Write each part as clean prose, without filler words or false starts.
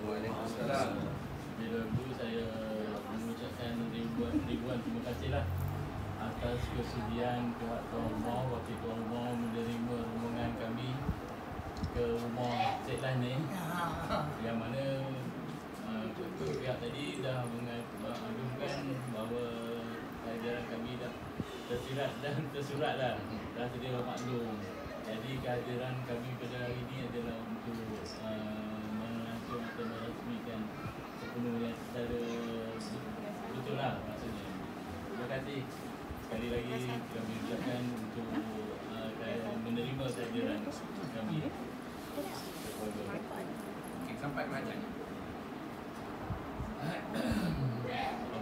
Waalaikumsalam. Bila dulu saya mengucapkan ribuan terima kasihlah atas kesudian pihak Tuan Rumah, Wakil Tuan Rumah menerima rombongan kami ke rumah Cik Lan ni, yang mana pihak tadi dah mengadukan bahawa kehadiran kami dah tersirat dan tersurat dah sedia maklum. Jadi kehadiran kami pada hari ini adalah untuk melangsung atau merasmikan sepenuhnya secara betul lah maksudnya. Terima kasih sekali lagi kami ucapkan untuk menerima kehadiran kami. Sampai kerajaan.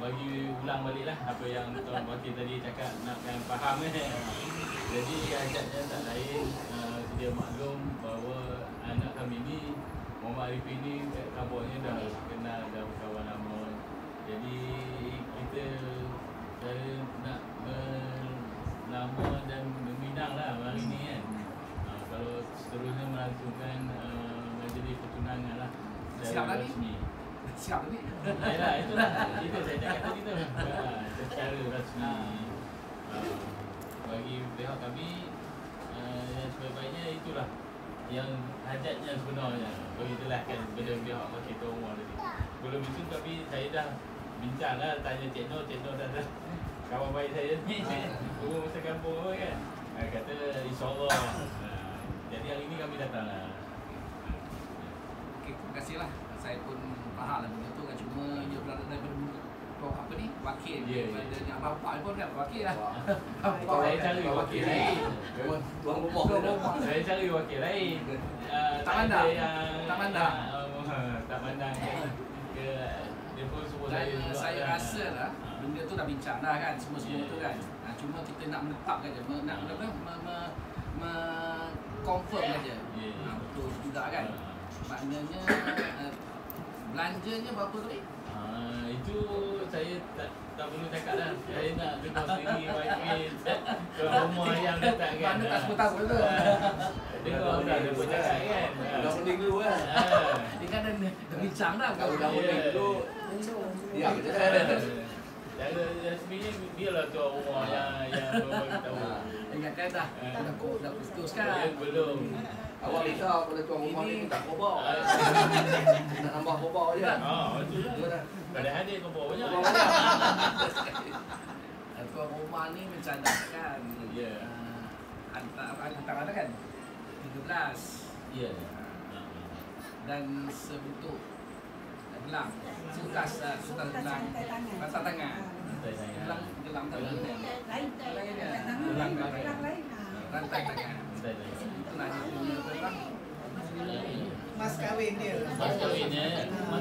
Bagi ulang balik lah apa yang Tuan Wakil tadi cakap, nakkan faham Jadi hajatnya tak lain, sedia maklum bahawa anak kami ni, Muhammad Arifin ni kat kabarnya dah kenal, dah berkawan lama. Jadi saya nak melama dan meminang lah hari ni kan. Kalau seterusnya melangsungkan majlis pertunangan lah secara rasmi. Siap tadi. Yalah, itulah. Itu saya cakap tadi tu. Secara rasmi. Bagi pihak kami, yang sebaik-baiknya itulah yang hajatnya sebenarnya. Begitulah kan kepada pihak Wakil Tuan Rumah tadi. Belum itu kami, saya dah bincang lah, tanya Cik Noh dah kawan baik saya ni. Turun masa kampung kan. Kata insyaAllah. Jadi hari ni kami datang lah. Okey, terima kasih lah. Saya pun faham lah benda tu kan, cuma dia berada daripada apa ni, wakil daripada yang bapak pun kan wakil lah. Saya cari wakil lain. Tuan rumah. Saya cari wakil lain. Tak pandang. Tak pandang ke dia pun suruh Dan saya. saya rasa lah benda tu dah bincang dah kan, semua tu kan. Cuma kita nak menetapkan je, nak confirm saja. Betul juga kan. Maknanya belanjanya berapa tadi? Itu saya tak perlu cakap dah. Saya nak dengar sendiri wakil ke rumah yang datang kan. Mana tak semua tahu tu. Dengar dah dia pun cakap kan. Dah mending dulu kan. Dia kan dah bincang dah. Kalau dah mending dulu. Ya, betul. Cara rasminya biarlah tuan rumah yang beritahu. Ingatkan dah. Dah putuskan. Belum. Awak minta pada tuan rumah ni tak kobau. Nak tambah kobau je. Betul lah. Padahal dia kobau banyak. Tuan rumah ni mencadangkan hantar mana kan? 13. Ya. Dan sebentuk gelang. Sukas gelang. Rasa tangan. Gelang tangan. Gelang lain. Rantai tangan. Itulah dia punya berang. Mas kahwin dia. Mas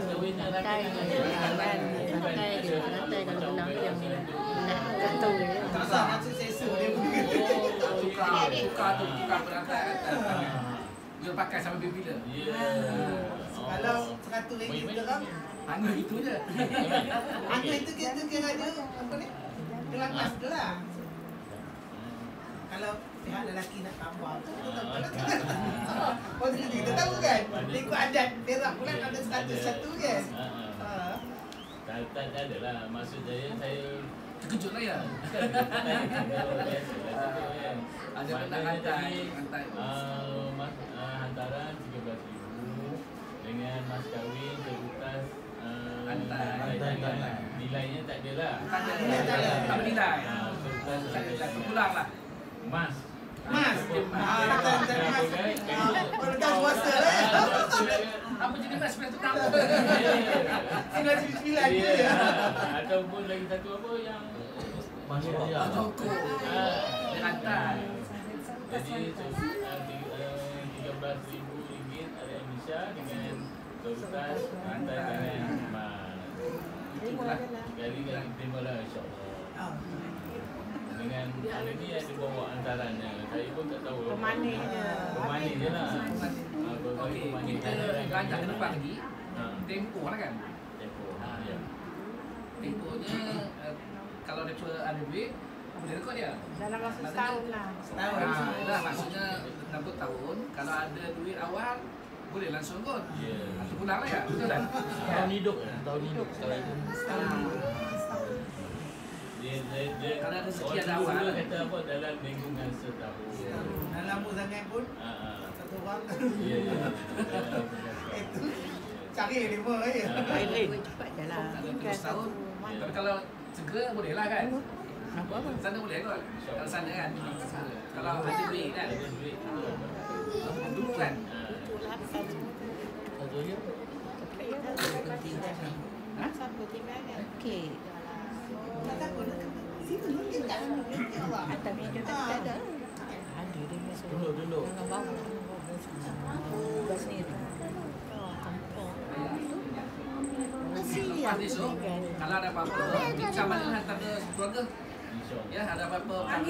kahwinnya Rantai dan gelang yang gantung dia. Tak sangat sesesa dia punya. Tukar berantai tangan. Dia pakai sampai bila? Kalau RM100 dirham, Hanya itu je. hanya itu kita kira ada apa ni? Gelang mas gelang. Kalau pihak lelaki nak tambah, kita tak boleh. Oh, kita tahu kan? Ikut adat perak bulan ada 100 satu kan? Tak ada lah. Maksud saya Terkejut lah ya. Ada rantai. Hantaran 13,000 dengan mas kahwin terbukas Rantai. nilainya tak ada lah. Tak bernilai. Terpulang lah. Mas. Perlukan puasa lah ya. Apa jadi mas sebelah tu tahu? 99 je. Ataupun lagi satu apa yang Toko. Rantai. jadi RM13,000 ada Indonesia dengan terbukas rantai tangan. Itulah. Jadi terima lah insyaAllah. Dengan hal ini ada bawa antarannya. Saya pun tak tahu. Pemanis je lah. Okey, kita lanjut ke depan lagi. Tempoh lah kan? Tempoh. Tempohnya kalau mereka ada duit, boleh rekod dia. Dalam masa setahun lah. Setahun. Dah maksudnya 60 tahun. Kalau ada duit awal, boleh langsung kot. Ya. Atau pulang lah ya, betul tak? Tahun hidup. Tahun hidup. Dia Kalau ada rezeki orang ada dulu awal. kata apa dalam lingkungan setahun. Dah lama sangat pun satu orang. Ya. Itu cari 5 je. Cepat je lah. Tak ada terus tahun. Tapi kalau segera boleh lah kan? Apa? Sana boleh kot. Kalau sana kan. Kalau ada duit kan. Ada duit. Dulu kan. Satu je. Okey. Tak takut. Sini mungkin tak ada. Atas meja tak ada. Ada dia masuk. Duduk. Jangan bawa. Bas ni. Kampung. Lepas esok, kalau ada apa-apa, bincang balik lah antara keluarga. Ya, ada apa-apa perkara.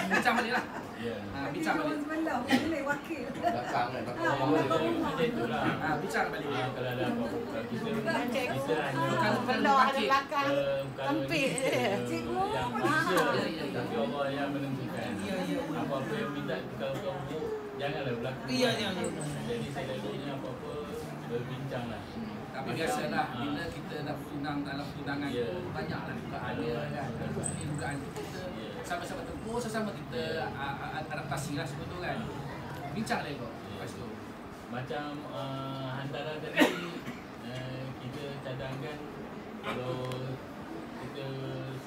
Bincang balik lah. Ya. Bincang balik. Belakang kan. Macam itulah. Bincang balik. Kalau ada apa-apa kita hanya Bukan ada belakang. bukan Hampir je. yang manusia, tapi Allah yang menentukan. Apa-apa yang minta kalau kamu janganlah berlaku. Ya. Jadi selalunya apa-apa berbincang lah. Tapi biasalah bila kita dah bertunang dalam pertunangan Ya. tu banyaklah dugaan dia kan. Ini dugaan kita sama-sama tempuh, sesama kita adaptasi lah semua tu kan. Bincang lah kau lepas tu. Macam hantaran tadi kita cadangkan kalau kita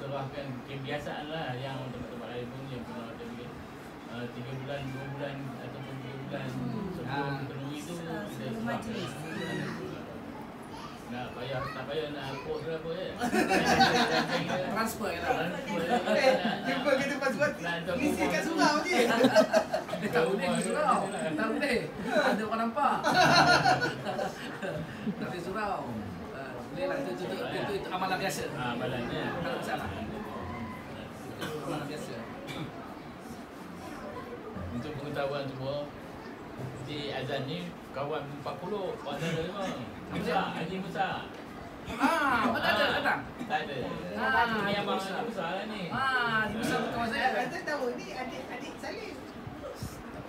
serahkan kebiasaan lah yang tempat-tempat lain pun yang pernah ada mungkin 3 bulan, 2 bulan ataupun 3 bulan sebelum penuhi tu kita serahkan. Tak payah nak post ke apa je. Transfer je lah. Jumpa kita pas buat misi kat surau je. Dia tak boleh pergi surau. Tak boleh. Ada orang nampak. Tak boleh surau. Boleh lah. Itu amalan biasa. Amalannya. Tak ada masalah. Amalan biasa. Untuk pengetahuan semua, di Azan ni kawan 40, partner 5. Musa, Haji Musa. Mana ada datang? Tak ada. Ni abang Haji Musa lah ni. Dia besar kawan saya. Anda tahu ni adik Salim.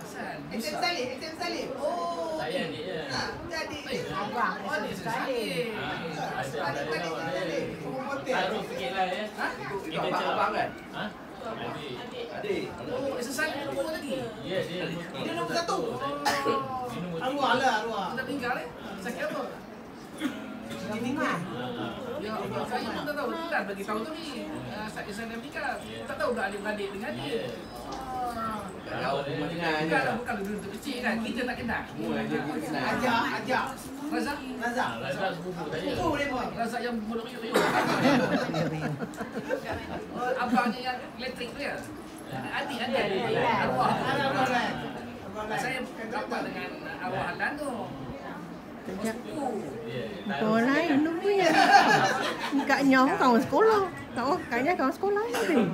Pasal SM Salim. Oh. Saya adik je. Dia adik. Abang. Dia sekali. Ada Adik lawan Salim. dia. Hotel. Taruh sikit lah ya. Itu abang kan? Ha? Adik. Adik. Sesal dia nombor lagi. Ya, dia Dia nombor 1. Dia nombor 3. Arwah lah, arwah. Sudah meninggal ni. Sakit apa? Rumah. Ya, saya pun tak tahu. Bukan bagi tahu tu ni. Saya dah meninggal. Tak tahu dah adik-beradik dengan dia. Tak tahu rumah tengah je. Bukan dulu kecil kan. Kita tak kenal. Semua je kita kenal. Ajak. Razak? Razak. Razak sepupu saya. Kuku boleh buat. Razak yang mulut riuk-riuk. Abangnya yang elektrik tu ya? Adik. Arwah. Saya rapat dengan arwah Halan tu. Kau lain tu punya. Kaknya kawan sekolah. Kaknya kawan sekolah ni.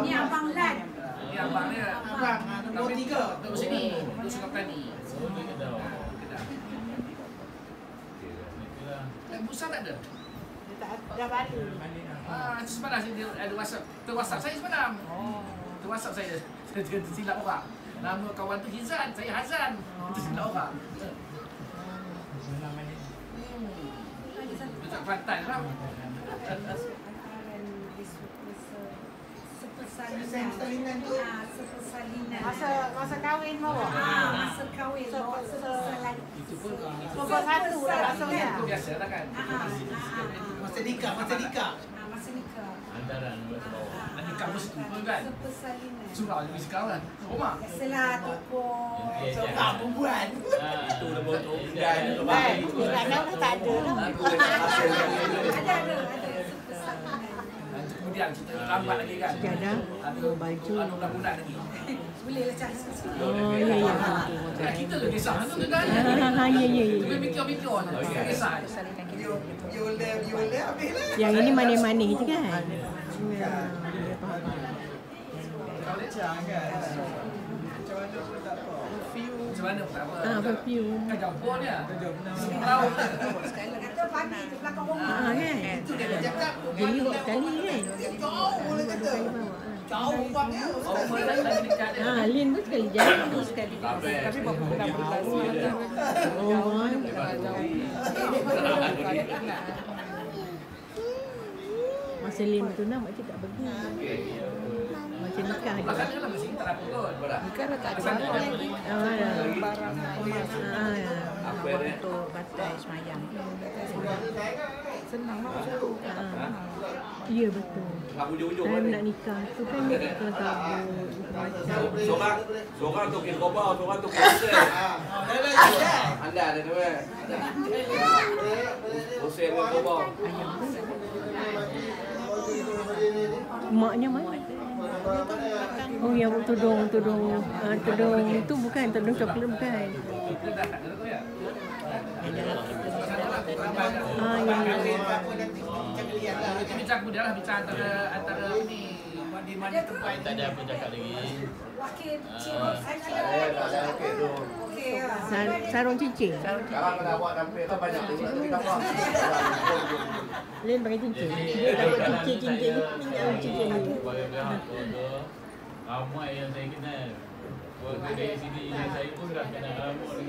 Ni Abang Lan. Ni abang dia. Abang, nombor 3. Duduk sini. Duduk Sungai Petani. Busa tak ada? Dah balik. Semalam dia ada WhatsApp. Ter-WhatsApp saya semalam. Ter-WhatsApp saya. Dia silap orang. Nama kawan tu Hizan. Saya Hazan. Dia silap orang. Dekat Kelantan lah. Persalinan tu. Persalinan. Masa kahwin mau. Masa kahwin. Itu pun Pokok satu dah langsungnya. itu biasa lah kan. Masa nikah. Masa nikah. Hantaran ke bawah. Nikah pun situ pun kan. Persalinan. Surau je sekarang kan. Rumah. Biasalah toko. Seorang perempuan. Itu nombor tu. Kerana dah tak ada dah. Ada. Kemudian kita lambat lagi kan. Sejadah, Ada baju. 12 bulan lagi. Bolehlah cari sesuatu. Oh, ya. Kita le kisah tu kan. Ya. Kita mikir-mikir je. Kisah. You will there habis lah. Yang ini manis-manis je kan? Ya. Macam mana pun tak apa. Perfume. Kan campur dia. Tahu. Kata pagi tu belakang rumah. Kan? Itu dia dah cakap. Jadi buat sekali kan? Jauh boleh kata. Bawa lah. Jauh bangnya. Lagi dekat dia. Ha, Lin pun sekali jauh sekali. Tapi berapa bulan bulan Oh, masa Lin bertunang makcik tak pergi. Macam nikah je. Belakang dia lah mesti tak apa kot. Nikah dah tak ada Sana barang. lagi. Barang emas. Apa dia? Untuk batai semayang. Senang lah satu. Ya betul. Nak ujung-ujung Time ni. nak nikah tu kan dia kena kabut macam. Seorang tu kira kobau, seorang tu kira sen. Anda ada tu eh. Sen dengan kobau. Maknya mana? Oh yang tudung itu bukan tudung coklat bukan. Kita dah tak ada tu ya. Ah yang Itu bincang kemudian lah bincang antara ni. Mandi tempat Tak ada apa cakap lagi. Wakil cik. Okey tu. Okey. sarung cincin. Sekarang kena buat dampir kan banyak tu. Tapi tak apa. Lain pakai cincin. Dia dapat cincin ni cincin ni. Sebagai pihak keluarga, ramai yang saya kenal. Keluarga dari sini, saya pun dah kenal ramai dengan